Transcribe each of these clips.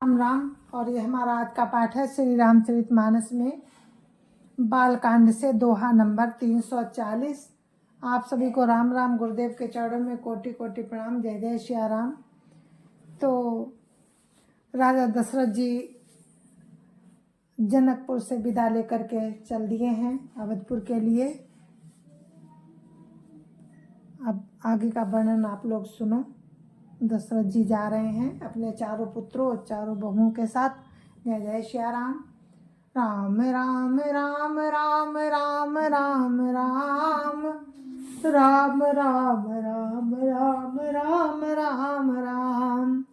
राम राम। और ये हमारा आज का पाठ है श्री रामचरितमानस में बालकांड से दोहा नंबर 340। आप सभी को राम राम। गुरुदेव के चरणों में कोटि कोटि प्रणाम। जय जय श्री राम। तो राजा दशरथ जी जनकपुर से विदा लेकर के चल दिए हैं अवधपुर के लिए। अब आगे का वर्णन आप लोग सुनो। दशरथ जी जा रहे हैं अपने चारों पुत्रों और चारों बहुओं के साथ। जय जय श्री राम। राम राम राम राम राम राम राम राम राम राम राम राम राम राम।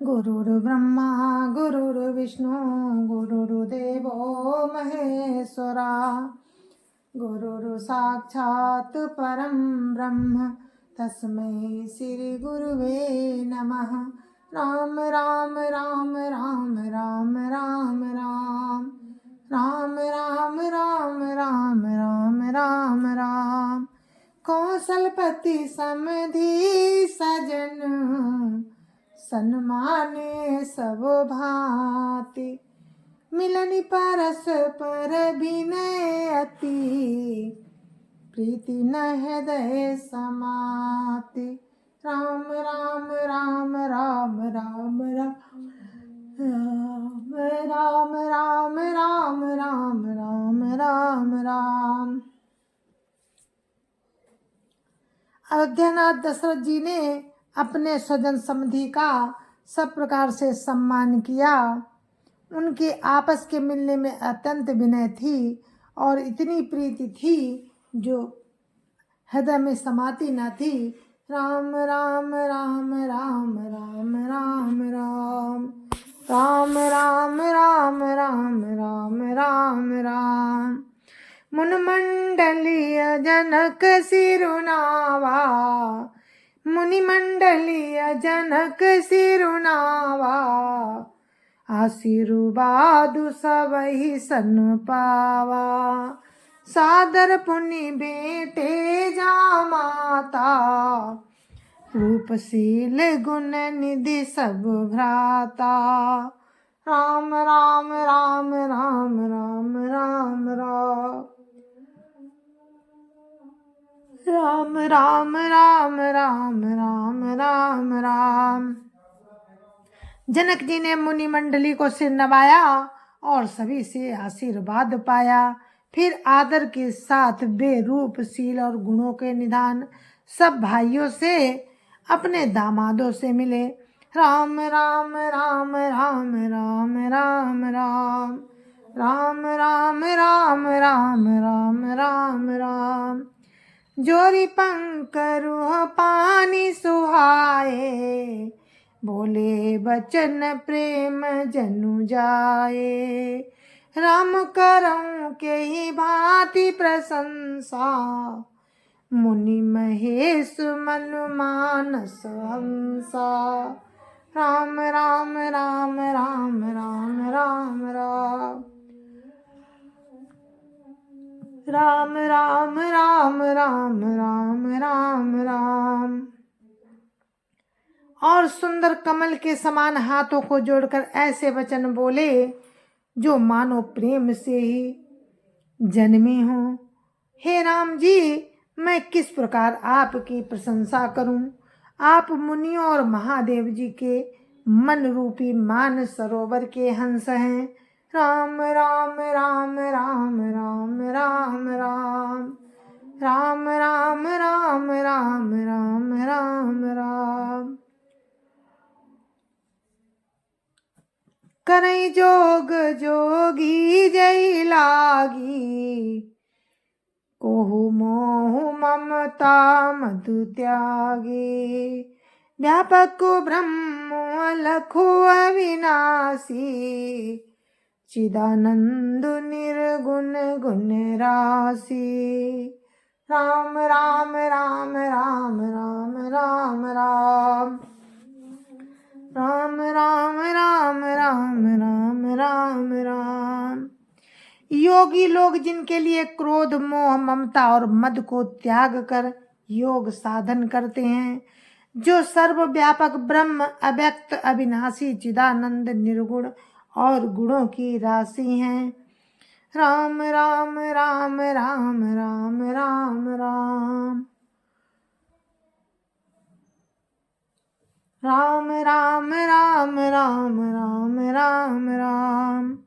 गुरुर्ब्रह्मा गुरुर्विष्णु गुरुर्देवो महेश्वरा गुरुर् साक्षात् परं ब्रह्म तस्मै श्री गुरुवे नमः। राम राम राम राम राम राम राम राम राम राम राम राम राम राम। कौशलपति समधि सजन सन्माने सब भांति। मिलनि परस पर विनय अति प्रीति न हृदय समाति। राम राम राम राम राम राम राम राम राम राम राम राम राम। अयोध्यानाथ दशरथ जी ने अपने स्वजन समधि का सब प्रकार से सम्मान किया। उनके आपस के मिलने में अत्यंत विनय थी और इतनी प्रीति थी जो हृदय में समाती न थी। राम राम राम राम राम राम राम राम राम राम राम राम राम राम। मुनिमंडलीय जनक सिरुनावा मुनिमंडलीय जनक सिरुनावा। आशीर्वादु सबहि सन पावा। सादर पुनि बेटे जामाता। रूपशील गुण निधि सब भ्राता। राम राम राम राम राम राम राम राम राम राम राम राम राम। जनक जी ने मुनि मंडली को सिर नवाया और सभी से आशीर्वाद पाया। फिर आदर के साथ वे रूपशील और गुणों के निधान सब भाइयों से अपने दामादों से मिले। राम राम राम राम राम राम राम राम राम राम राम राम राम राम। जोरी पंकरुह पानी सुहाए। बोले बचन प्रेम जनु जाए। राम करऊं के ही भांति प्रशंसा। मुनि महेश मन मानस हंसा। राम राम राम राम राम राम राम राम राम राम राम राम राम राम। और सुंदर कमल के समान हाथों को जोड़कर ऐसे वचन बोले जो मानो प्रेम से ही जन्मे हो। हे राम जी, मैं किस प्रकार आपकी प्रशंसा करूं। आप मुनियों और महादेव जी के मन रूपी मान सरोवर के हंस हैं। राम राम राम राम राम राम राम राम राम राम राम राम राम राम। करई जोग जोगी जय लागी। कोहु मोहु ममता मधु त्यागी। व्यापक ब्रह्म अलखु अविनाशी। चिदानंद निर्गुण गुण राशि। राम राम राम राम राम राम राम राम राम राम राम राम राम राम। योगी लोग जिनके लिए क्रोध मोह ममता और मद को त्याग कर योग साधन करते हैं, जो सर्वव्यापक ब्रह्म, अव्यक्त, अविनाशी, चिदानंद, निर्गुण और गुणों की राशि हैं। राम राम राम राम राम राम राम राम राम राम राम राम राम राम।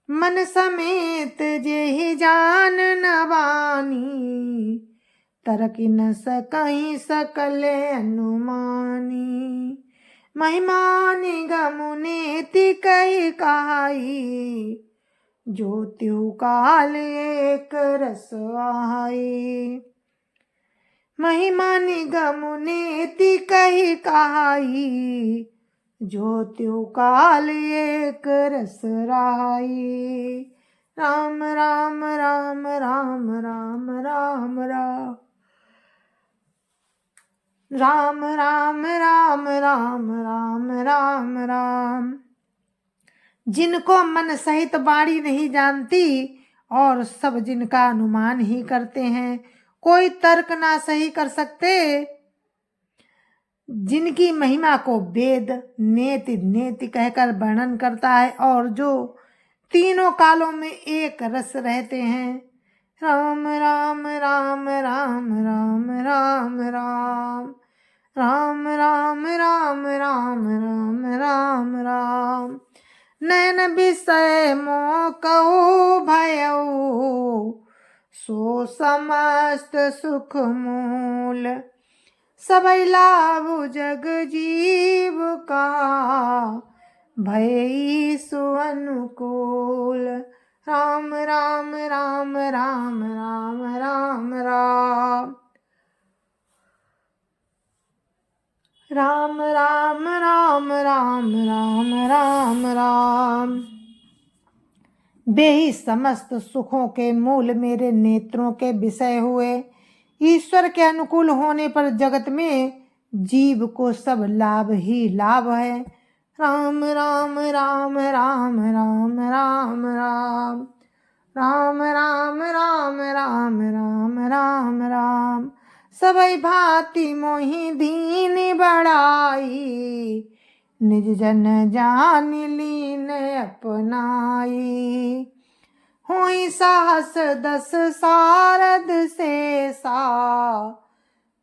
मन समेत जेहि जान न बानी, तरक न सकहीं सकल अनुमानी। महिमा निगम नेति कहि काई, जो त्यों काल एक रस आई। महिमा निगम नेति कहि काई, जो त्यों काल एक रस राई। राम राम राम राम राम राम राम राम राम राम राम राम राम राम। जिनको मन सहित वाणी नहीं जानती और सब जिनका अनुमान ही करते हैं, कोई तर्क ना सही कर सकते, जिनकी महिमा को वेद नेति नेति कहकर वर्णन करता है और जो तीनों कालों में एक रस रहते हैं। राम राम राम राम राम राम राम राम राम राम राम राम राम राम। नैन विषय मोह कहो भयऊ, सो समस्त सुख मूल। सबई लाभ जग जीव का, भय सो अनुकूल। राम राम राम राम राम राम राम राम राम राम राम राम राम राम। बेही समस्त सुखों के मूल मेरे नेत्रों के विषय हुए। ईश्वर के अनुकूल होने पर जगत में जीव को सब लाभ ही लाभ है। राम राम राम राम राम राम राम राम राम राम राम राम राम राम। सबई भांति मोहि दीन बढ़ाई, निज जन जान लीन अपनाई। हुई साहस 10 सारद शेषा,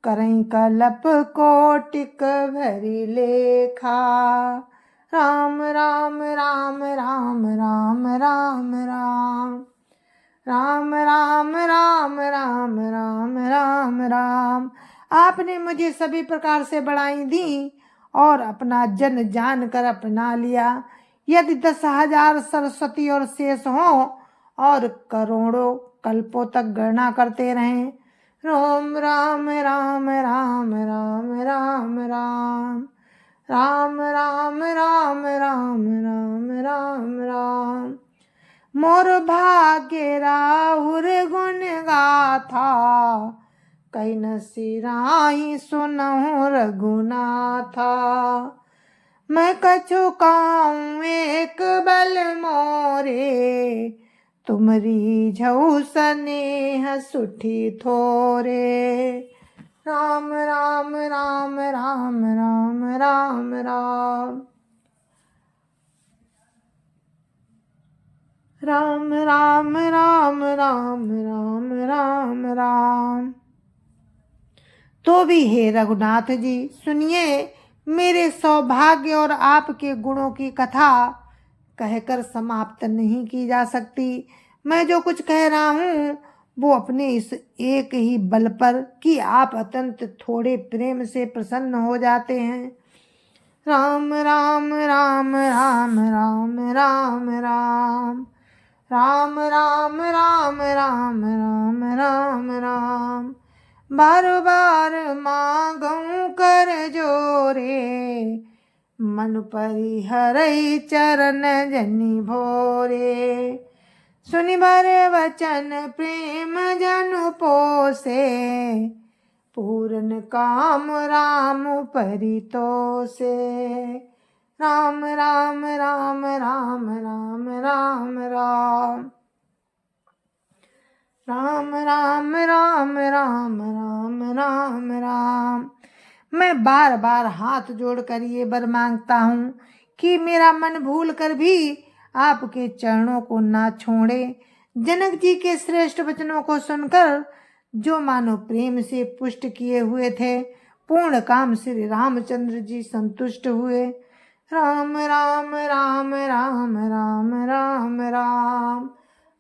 करई कलप कोटिक भरी लेखा। राम राम राम राम राम राम राम राम राम राम राम राम राम राम। आपने मुझे सभी प्रकार से बढ़ाई दी और अपना जन जान कर अपना लिया। यदि 10,000 सरस्वती और शेष हो और करोड़ों कल्पों तक गणना करते रहें। राम राम राम राम राम राम राम राम राम राम राम राम राम राम। मोर भाग्य राहुर गुण गाथा, कहीं न सिराही सुनहु रघुनाथा। मैं कछु काऊँ एक बल मोरे, तुमरी झऊ स्नेह सुठी थोरे। राम राम राम राम राम राम राम राम राम राम राम राम राम राम। तो भी हे रघुनाथ जी सुनिए, मेरे सौभाग्य और आपके गुणों की कथा कहकर समाप्त नहीं की जा सकती। मैं जो कुछ कह रहा हूँ वो अपने इस एक ही बल पर कि आप अत्यंत थोड़े प्रेम से प्रसन्न हो जाते हैं। राम राम राम राम राम राम राम राम राम राम राम राम राम राम। बार बार मांगूं कर जोरे, मन परिहरई चरण जनि भोरे। सुनि भर वचन प्रेम जनु पोसे, पूरन काम राम परितोषे। राम राम राम राम राम राम राम राम राम राम राम राम राम राम। मैं बार बार हाथ जोड़कर ये वर मांगता हूँ कि मेरा मन भूल कर भी आपके चरणों को ना छोड़े। जनक जी के श्रेष्ठ वचनों को सुनकर जो मानो प्रेम से पुष्ट किए हुए थे, पूर्ण काम श्री रामचंद्र जी संतुष्ट हुए। राम राम राम राम राम राम राम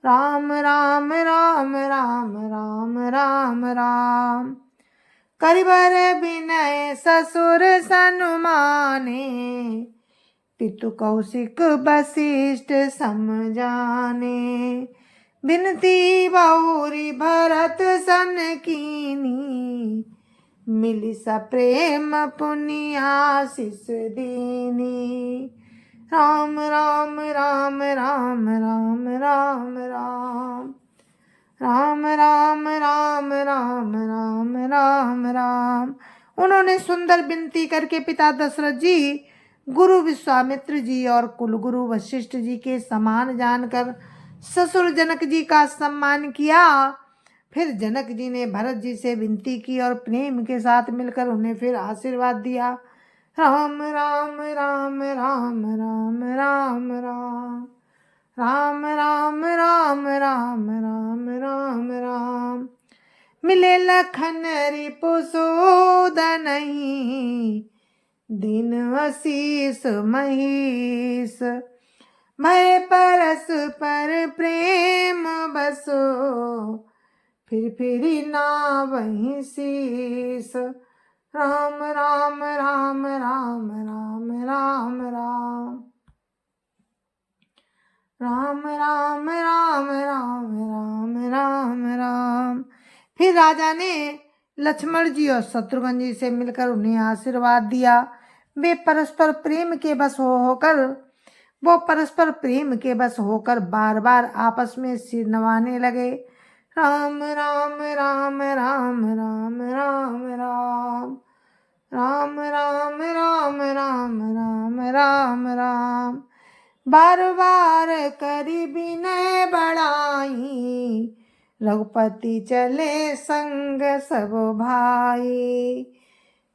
राम राम राम राम राम राम राम। करिबर विनय ससुर सनुमाने, पितु कौशिक वशिष्ठ समझाने। बिनती बहुरी भरत सन कीनी, मिली सप्रेम पुनि आशीष दीनी। राम राम राम राम राम राम राम राम राम राम राम राम राम राम। उन्होंने सुंदर विनती करके पिता दशरथ जी, गुरु विश्वामित्र जी और कुलगुरु वशिष्ठ जी के समान जानकर ससुर जनक जी का सम्मान किया। फिर जनक जी ने भरत जी से विनती की और प्रेम के साथ मिलकर उन्हें फिर आशीर्वाद दिया। राम राम राम राम राम राम राम राम राम राम राम राम राम राम। मिले लखन रिपु नहीं, दिन आशीष महीस। भय परस पर प्रेम बसो, फिर ना वहीं शीस। राम राम राम राम राम राम राम राम राम राम राम राम राम राम। फिर राजा ने लक्ष्मण जी और शत्रुघ्न जी से मिलकर उन्हें आशीर्वाद दिया। वे परस्पर प्रेम के बस होकर बार बार आपस में सिर नवाने लगे। राम राम राम राम राम राम राम राम राम राम राम राम राम राम। बार बार करी विनय बढ़ाई, रघुपति चले संग सब भाई।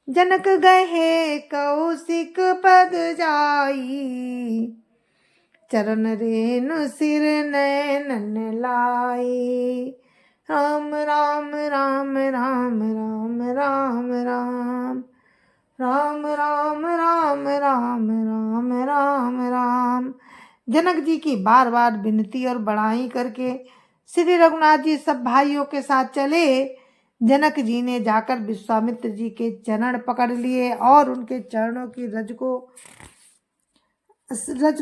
जनक गहे कौशिक पद जाई, चरण रेणु सिर नैनन लाई। राम राम राम राम राम राम राम राम राम राम राम राम राम राम। जनक जी की बार बार विनती और बड़ाई करके श्री रघुनाथ जी सब भाइयों के साथ चले। जनक जी ने जाकर विश्वामित्र जी के चरण पकड़ लिए और उनके चरणों की रज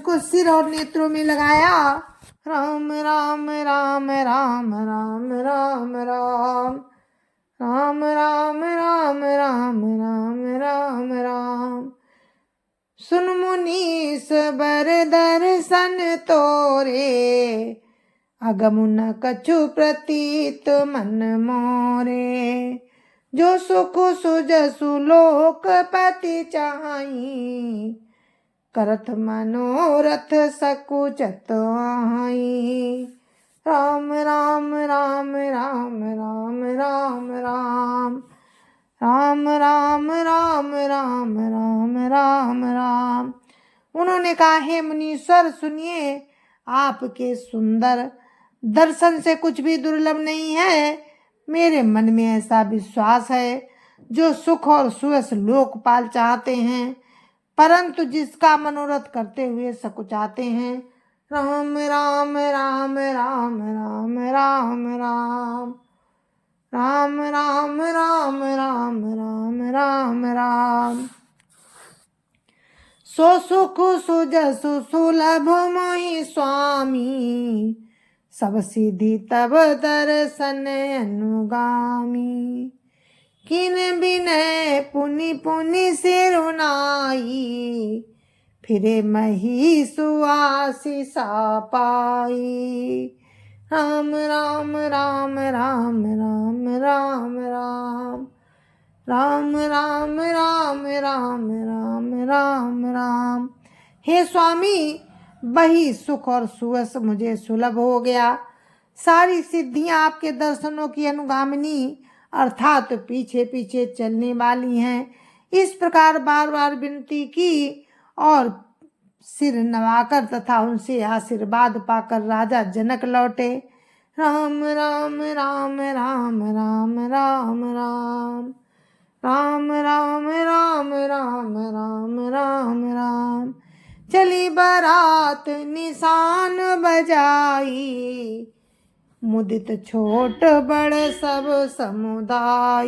को सिर और नेत्रों में लगाया। राम राम राम राम राम राम राम राम राम राम राम राम राम राम। सुन मुनीस बर दर्शन तोरे, अगम न कछु प्रतीत मन मोरे। जो सुख सुजसु लोकपति चाही, करत मनोरथ सकुचत आई। राम राम राम राम राम राम राम राम राम राम राम राम राम राम। उन्होंने कहा, हे मुनीश्वर सुनिए, आपके सुंदर दर्शन से कुछ भी दुर्लभ नहीं है। मेरे मन में ऐसा विश्वास है, जो सुख और सुयश लोकपाल चाहते हैं, परंतु जिसका मनोरथ करते हुए सकुचाते हैं। राम राम राम राम राम राम राम राम राम राम राम राम राम राम। सो सुख सुजसु सुलभ मोहि स्वामी, सब सिद्धि तब दर्शन अनुगामी। किन बिनय पुनि पुनि सिरुनाई, फिरे मही सुआशीषा पाई। राम राम राम राम राम राम राम राम राम राम राम राम राम राम। हे स्वामी, वही सुख और सुयश मुझे सुलभ हो गया। सारी सिद्धियां आपके दर्शनों की अनुगामिनी अर्थात पीछे पीछे चलने वाली हैं। इस प्रकार बार बार विनती की और सिर नवाकर तथा उनसे आशीर्वाद पाकर राजा जनक लौटे। राम राम राम राम राम राम राम राम राम राम राम राम राम राम। चली बारात निशान बजाई, मुदित छोट बड़ सब समुदाय।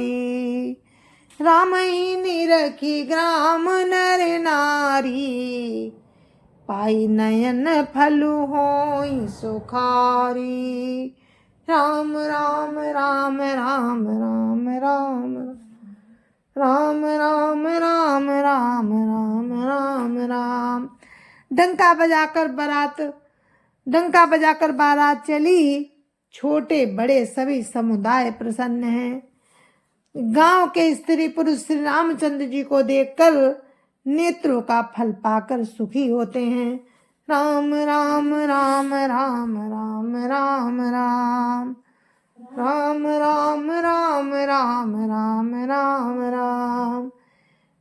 राम ही निरखी ग्राम नर नारी, पाई नयन फलु होई सुखारी। राम राम राम राम राम राम राम राम राम राम राम राम राम। डंका बजाकर बारात चली, छोटे बड़े सभी समुदाय प्रसन्न हैं। गांव के स्त्री पुरुष श्री रामचंद्र जी को देखकर नेत्रों का फल पाकर सुखी होते हैं। राम राम राम राम राम राम राम राम राम राम राम राम राम राम।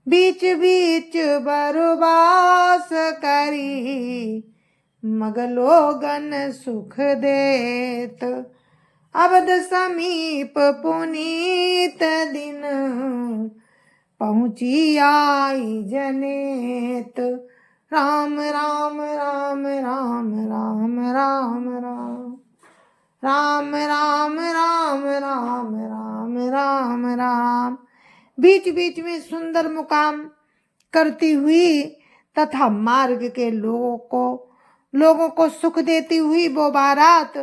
बीच बीच बरबास करी, मगलोगन सुख देत। अवध समीप पुनीत दिन, पहुँची आई जनेत। राम राम राम राम राम राम राम राम राम राम राम राम राम राम। बीच बीच में सुंदर मुकाम करती हुई तथा मार्ग के लोगों को सुख देती हुई वो बारात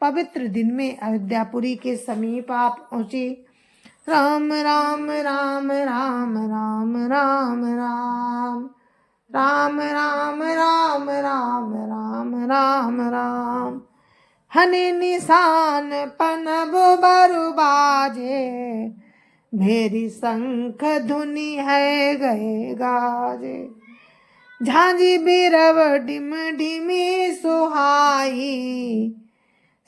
पवित्र दिन में अयोध्यापुरी के समीप आ पहुंची। राम राम राम राम राम राम राम राम राम राम राम राम राम राम। हने निशान पनब बरु बाजे, भेरी शंख धुनि है गए गाजे। झांझी बिरव डिम डिमी सुहाई,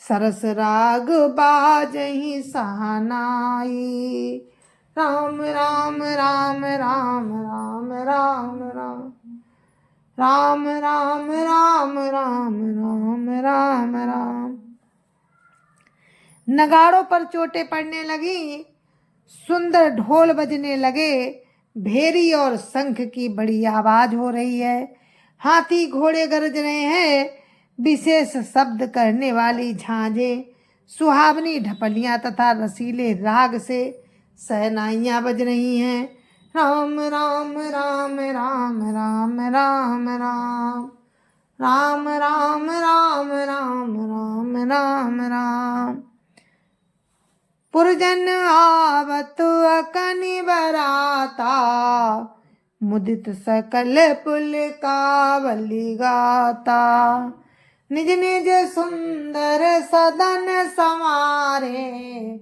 सरस राग बाजहि सहनाई। राम राम राम राम राम राम राम राम राम राम राम राम राम राम। नगाड़ों पर चोटें पड़ने लगी, सुंदर ढोल बजने लगे, भेरी और शंख की बड़ी आवाज हो रही है। हाथी घोड़े गरज रहे हैं, विशेष शब्द करने वाली झांझें, सुहावनी ढपलियां तथा रसीले राग से सहनाइयां बज रही हैं। राम राम राम राम राम राम राम राम राम राम राम राम राम राम। पुरजन आवत अकनि बराता, मुदित सकल पुल कावली गाता। निज निज सुंदर सदन समारे,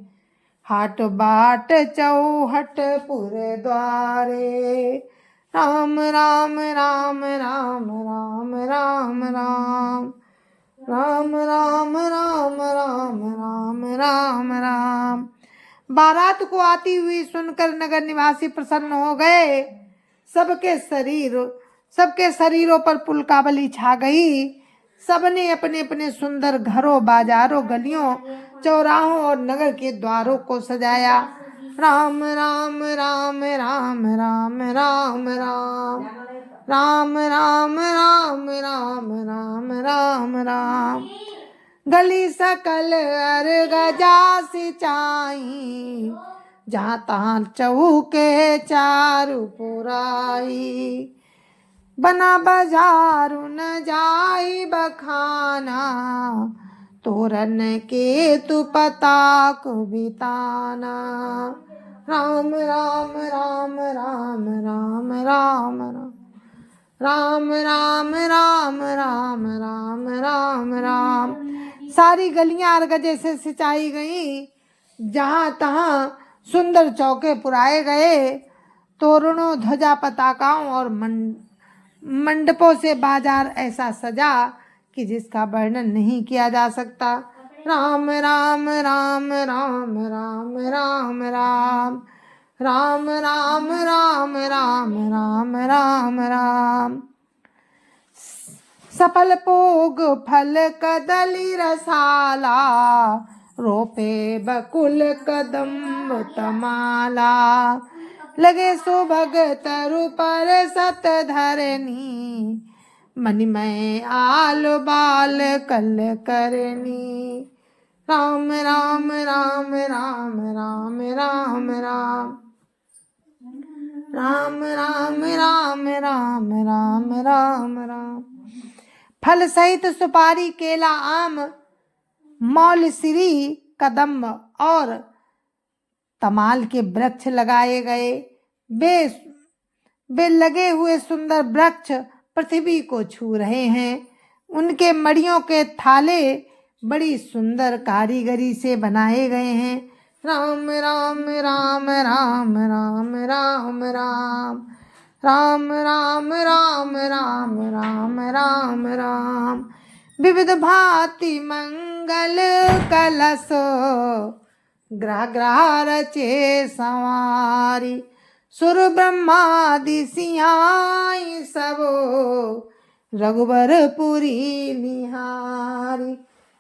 हाट बाट चौहट पुर द्वारे। राम राम राम राम राम राम राम राम राम राम राम राम राम राम। बारात को आती हुई सुनकर नगर निवासी प्रसन्न हो गए। सबके शरीरों पर पुलकावली छा गई। सबने अपने अपने सुंदर घरों, बाजारों, गलियों, चौराहों और नगर के द्वारों को सजाया। राम राम राम राम राम राम राम राम राम राम राम राम राम राम। गली सकल अर गजा सिंचाई, जहाँ तहाँ चौके चारु पुराई। बना बाजारु न जाई बखाना, तोरन के तु पताक बिताना। राम राम राम राम राम राम राम राम राम राम राम राम राम। सारी गलियां अरगजे से सिंचाई गई, जहाँ तहाँ सुंदर चौके पुराए गए। तोरणों, ध्वजा, पताकाओं और मंडपों से बाजार ऐसा सजा कि जिसका वर्णन नहीं किया जा सकता। राम राम राम राम राम राम राम राम राम राम राम राम राम राम। सफल पोग फल कदली रसाला, रोपे बकुल कदम्ब तमाला। लगे सुभग तरु पर सत धरनी, मणिमय आल बाल कल करनी। राम राम राम राम राम राम राम राम राम राम राम राम राम राम। फल सहित सुपारी केला आम मौलसिरी कदम्ब और तमाल के वृक्ष लगाए गए। वे लगे हुए सुंदर वृक्ष पृथ्वी को छू रहे हैं। उनके मड़ियों के थाले बड़ी सुंदर कारीगरी से बनाए गए हैं। राम राम राम राम राम राम राम राम राम राम राम राम राम राम। विविध भांति मंगल कलश, ग्रह ग्रह रचे संवारी। सुर ब्रह्मादि सियाई सबो, रघुबरपुरी निहारी।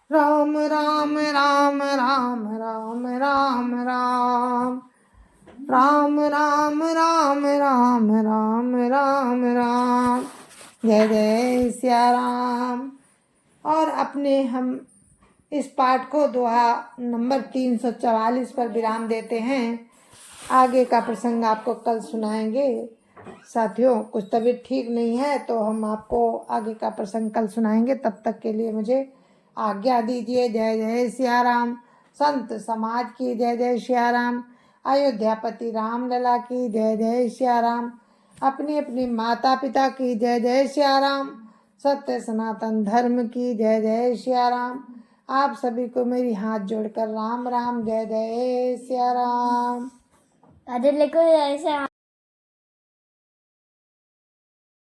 राम राम राम राम राम राम राम राम राम राम राम राम राम राम। जय जय सिया राम। और अपने हम इस पाठ को दोहा नंबर 344 पर विराम देते हैं। आगे का प्रसंग आपको कल सुनाएंगे। साथियों, कुछ तबीयत ठीक नहीं है तो हम आपको आगे का प्रसंग कल सुनाएंगे। तब तक के लिए मुझे आज्ञा दीजिए। जय जय सिया राम। संत समाज की जय जय सिया राम। अयोध्यापति राम लला की जय जय सिया राम। अपनी अपनी माता पिता की जय जय सिया राम। सत्य सनातन धर्म की जय जय सिया राम। आप सभी को मेरी हाथ जोड़कर राम राम जय जय सिया राम। राधे लेको जय सिया राम।